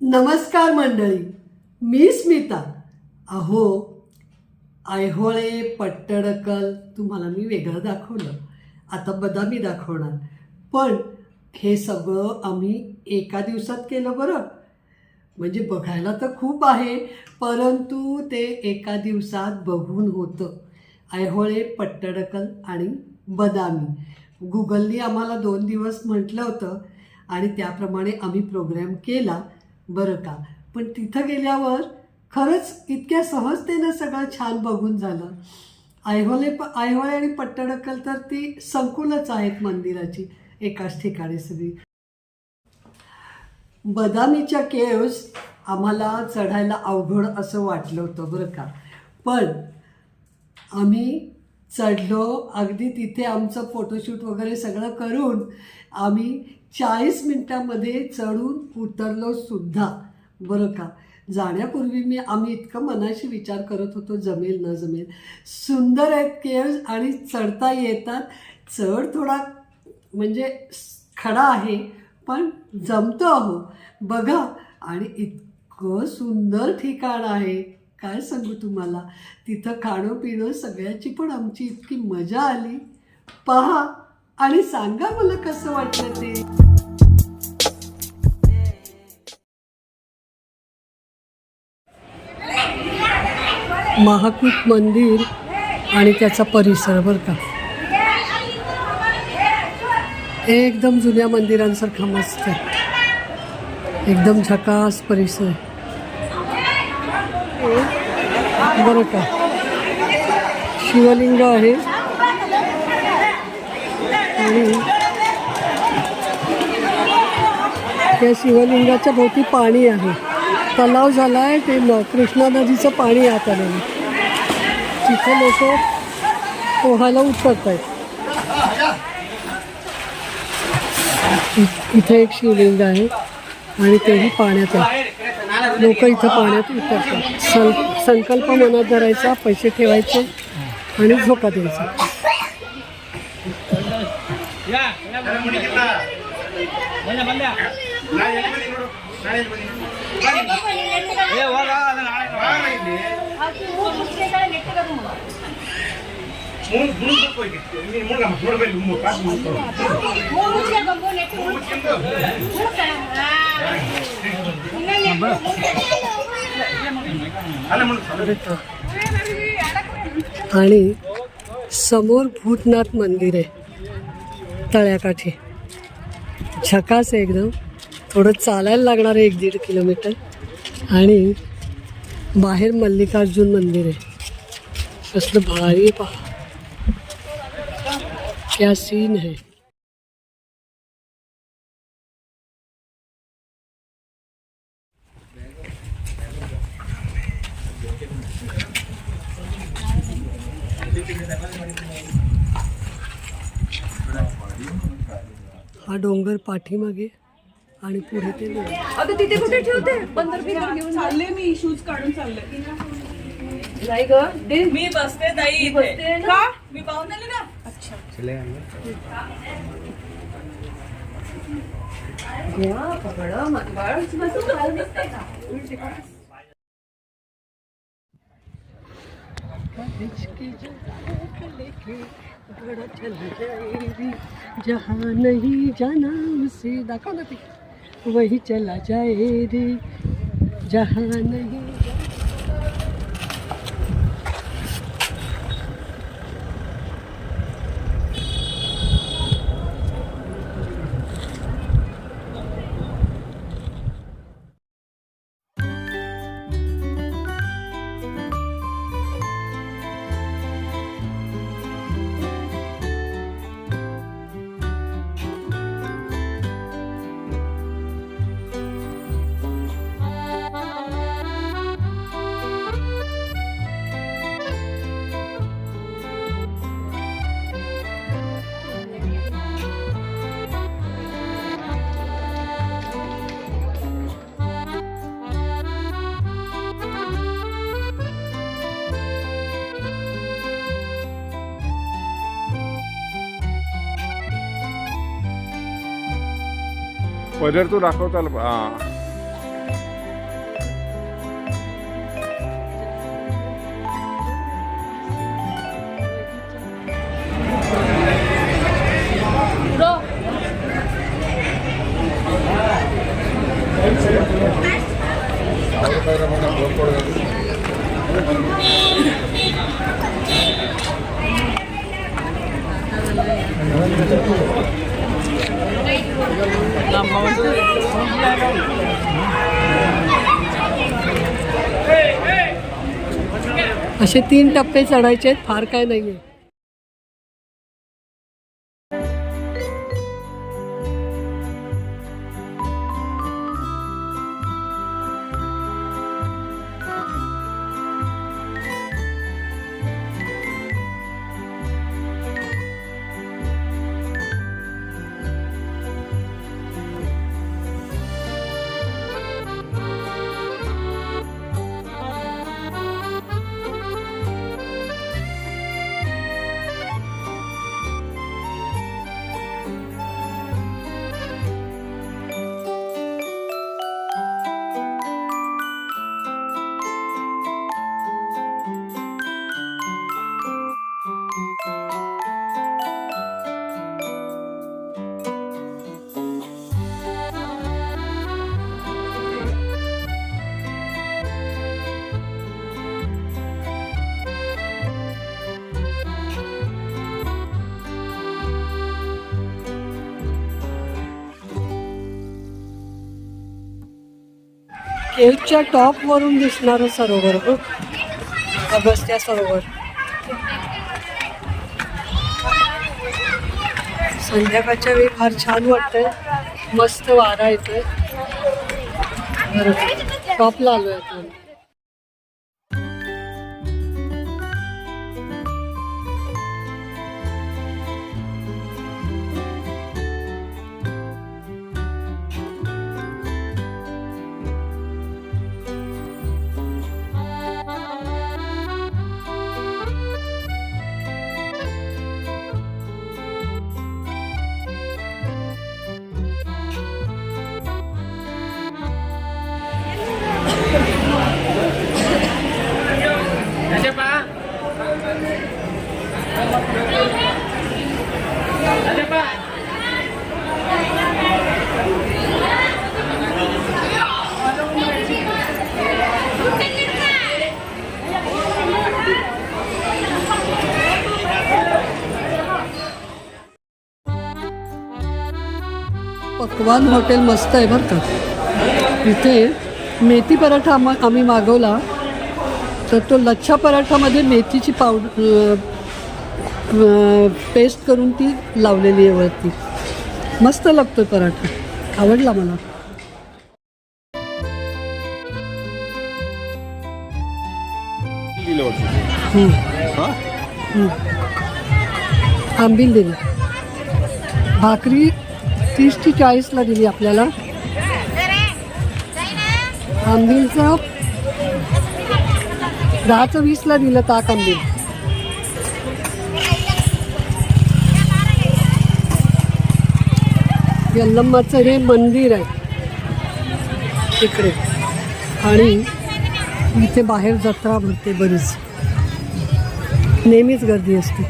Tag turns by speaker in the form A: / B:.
A: नमस्कार मंडळी, मी स्मिता. अहो, ऐहोळे पट्टडकल तुम्हाला मी वेगळं दाखवलं, आता बदामी दाखवणार. पण हे सगळं आम्ही एका दिवसात केलं बरं. म्हणजे बघायला तर खूप आहे, परंतु ते एका दिवसात बघून होतं. ऐहोळे पट्टडकल आणि बदामी गुगलनी आम्हाला 2 दिवस म्हटलं होतं आणि त्याप्रमाणे आम्ही प्रोग्राम केला बरं का. पण तिथं गेल्यावर खरंच इतक्या सहजतेनं सगळं छान बघून झालं. ऐहोळे आणि पट्टडकल तर ती संकुलच आहेत मंदिराची, एकाच ठिकाणी सगळी. बदामीच्या केव्ज आम्हाला चढायला अवघड असं वाटलं होतं बरं का. पण आम्ही चढलो, अगदी तिथे आमचं फोटोशूट वगैरे सगळं करून आम्ही 40 मिनटामध्ये चढून उतरलो सुद्धा बरं का. जाण्यापूर्वी आम्ही इतकं मनाशी विचार करत होतो, जमेल न जमेल. सुंदर आहेत केव्ज आणि चढता येतात. चढ थोडा म्हणजे खडा आहे, पण जमतो अहो बघा. आणि इतकं सुंदर ठिकाण आहे, काय सांगू तुम्हाला. तिथं खाणं पिणं सगळ्याची पण आमची इतकी मजा आली. पहा आणि सांगा मला कसं वाटलं ते. महाकूट मंदिर आणि त्याचा परिसर बरं का, एकदम जुन्या मंदिरांसारखा मस्त, एकदम झकास परिसर बरं का. शिवलिंग आहे आणि त्या शिवलिंगाच्या भोवती पाणी आहे. तलाव झाला आहे, ते कृष्णा नदीचं पाणी आत आलेलं. तिथे लोक पोहायला उतरत आहेत. इथे एक शिवलिंग आहे आणि तेही पाण्यात आहे. लोक इथं पाण्यात उतरतात. संकल्प मनात धरायचा, पैसे ठेवायचे आणि झोका द्यायचा. आणि समोर भूतनाथ मंदिर आहे तळ्याकाठी. झकास आहे एकदम. थोडं चालायला लागणार आहे 1-1.5 किलोमीटर. आणि बाहेर मल्लिकार्जुन मंदिर आहे. कसलं भारी, पहा क्या सीन है. हा डोंगर पाठीमागे आणि पुढे ते
B: आता तिथे कुठे ठेवते? बंदर घेऊन चालले मी, शूज काढून चालले. नाही ग, मी बसते ताई इथे. का? मी पाहून आले ना. अच्छा, घ्या पकडा. माझं बाळ बसून खायला दिसतंय का?
A: जहाँ नहीं जाना उसे दाखव ना ती, वही चला जाए रे. जहाँ नहीं
C: पदर तो दाखवताल.
A: असे 3 टप्पे चढायचे आहेत, फार काय नाही आहे. केव्हच्या टॉपवरून दिसणारं सरोवर हो, अगस्त्या सरोवर. संध्याकाळच्या वेळी फार छान वाटतंय, मस्त वारा येतोय. टॉपला आलोय आता. पकवान हॉटेल मस्त आहे बरं का. इथे मेथी पराठा आम्ही मागवला, तर तो लच्छा पराठामध्ये मेथीची पावडर पेस्ट करून ती लावलेली आहे वरती. मस्त लागतो पराठा, आवडला मला. आंबील दिलं. भाकरी 30 ते 40ला दिली आपल्याला. आंबीलचं 10 ते 20ला दिलं ताक आंबील. यल्लम्माचं हे मंदिर आहे तिकडे, आणि इथे बाहेर जत्रा भरते बरीच, नेहमीच गर्दी असते.